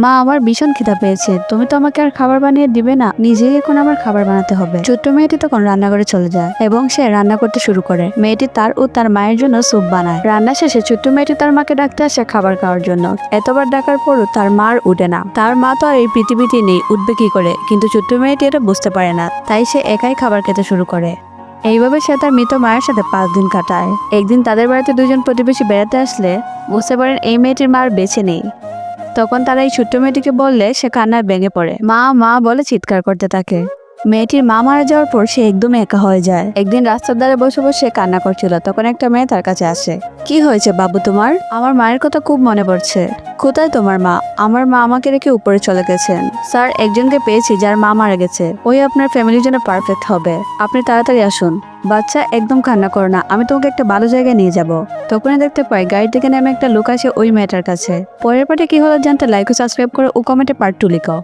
মা, আমার ভীষণ খিদা পেয়েছে, তুমি তো আমাকে আর খাবার বানিয়ে দিবে না, নিজেই এখন আমার খাবার বানাতে হবে। ছোট্ট মেয়েটি তখন রান্নাঘরে চলে যায় এবং সে রান্না করতে শুরু করে। মেয়েটি তার ও তার মায়ের জন্য স্যুপ বানায়। রান্না শেষে ছোট্ট মেয়েটি তার মাকে ডাকতে আসে খাবার খাওয়ার জন্য। এতবার ডাকার পরও তার মার উঠে না। তার মা তো আর এই পৃথিবীতে নেই, উঠবে কি করে? কিন্তু ছোট্ট মেয়েটি এটা বুঝতে পারে না, তাই সে একাই খাবার খেতে শুরু করে। এইভাবে সে তার মৃত মায়ের সাথে 5 দিন কাটায়। একদিন তাদের বাড়িতে দুজন প্রতিবেশী বেড়াতে আসলে বুঝতে পারেন এই মেয়েটির মা আর বেঁচে নেই। তখন তারা এই ছোট্ট মেয়েটিকে বললে সে কান্নায় ভেঙে পড়ে। মা মা বলে চিৎকার করতে থাকে। মেয়েটির মা মারা যাওয়ার পর সে একদমই একা হয়ে যায়। একদিন রাস্তার ধারে বসে বসে কান্না করছিল, তখন একটা মেয়ে তার কাছে আসে। কি হয়েছে বাবু তোমার? আমার মায়ের কথা খুব মনে পড়ছে। কোথায় তোমার মা? আমার মা আমাকে রেখে উপরে চলে গেছেন। স্যার, একজনকে পেয়েছি যার মা মারা গেছে, ওই আপনার ফ্যামিলির জন্য পারফেক্ট হবে, আপনি তাড়াতাড়ি আসুন। বাচ্চা, একদম কান্না করো না, আমি তোমাকে একটা ভালো জায়গায় নিয়ে যাব। তখনই দেখতে পাই গাড়ি থেকে নেমে একটা লোক আসে ওই মেয়েটার কাছে। পরের পার্টে কি হলো জানতে লাইক ও সাবস্ক্রাইব করো ও কমেন্টে পার্ট 2 লিখো।